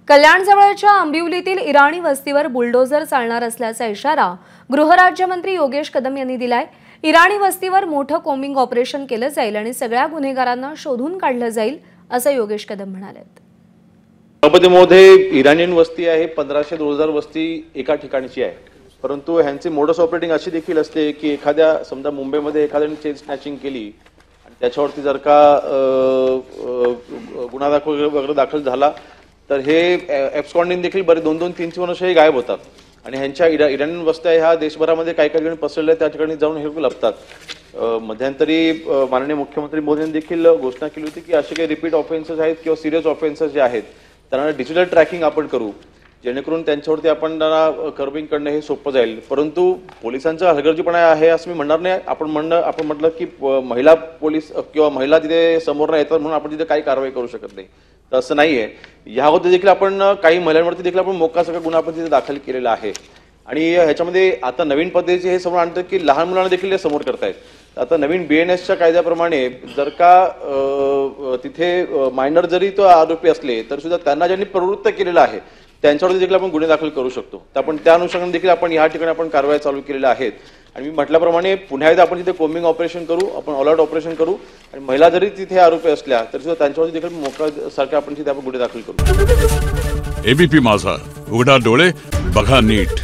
कल्याणजवळच्या आंबिवलीतील इराणी वस्तीवर बुलडोझर चालणार असल्याचा इशारा गृहराज्यमंत्री योगेश कदम यांनी दिलाय। इराणी वस्तीवर मोठं कोम्बिंग ऑपरेशन केलं जाईल आणि सगळ्या गुन्हेगारांना शोधून काढलं जाईल असं योगेश कदम म्हणाले। मध्ये इराणियन वस्ती आहे, 1500-2000 वस्ती एका ठिकाणची आहे, परंतु ह्यांची मोडस ऑपरेटिंग अशी देखील असते की एखाद्या समजा मुंबईमध्ये एखाद्याने चेन स्नॅचिंग केली आणि त्याच्यावरती जर का गुन्हा वगैरे दाखल झाला तर हे एब्स्कॉन्डिंग देखील बरे 2-3 वर्षही गायब होतात आणि ह्यांच्या इराणियन वस्त्या ह्या देशभरामध्ये काही ठिकाणी पसरल्या त्या ठिकाणी जाऊन हे लपतात। मध्यंतरी माननीय मुख्यमंत्री मोदी यांनी देखील घोषणा केली होती की असे काही रिपीट ऑफेन्सेस आहेत किंवा सिरियस ऑफेन्सेस जे आहेत त्यांना डिजिटल ट्रॅकिंग आपण करू, जेणेकरून त्यांच्यावरती आपण त्यांना कर्बिंग करणं हे सोपं जाईल। परंतु पोलिसांचा हलगर्जीपणा आहे असं मी म्हणणार नाही। आपण म्हटलं की महिला पोलीस किंवा महिला तिथे समोर नाही येतात म्हणून आपण तिथे काही कारवाई करू शकत नाही, तर असं नाहीये। यामध्ये देखील आपण काही महिलांवरती देखील आपण मोका सगळा गुन्हा आपण तिथे दाखल केलेला आहे आणि ह्याच्यामध्ये आता नवीन पद्धतीचे हे समोर आणतं की लहान मुलांना देखील हे समोर करतायत। आता नवीन BNSच्या कायद्याप्रमाणे जर का तिथे मायनर जरी तो आरोपी असले तर सुद्धा त्यांना ज्यांनी प्रवृत्त केलेलं आहे त्यांच्यावरती देखील आपण गुन्हे दाखल करू शकतो। तर आपण त्या अनुषंगाने देखील आपण या ठिकाणी आपण कारवाई चालू केलेल्या आहेत आणि मी म्हटल्याप्रमाणे पुन्हा एकदा आपण तिथे कोम्बिंग ऑपरेशन करू, आपण ऑल आउट ऑपरेशन करू आणि महिला जरी तिथे आरोपी असल्या तरी सुद्धा त्यांच्यावरती देखील मोका सारखे आपण तिथे आपण गुन्हे दाखल करू। ABP माझा, उघडा डोळे बघा नीट।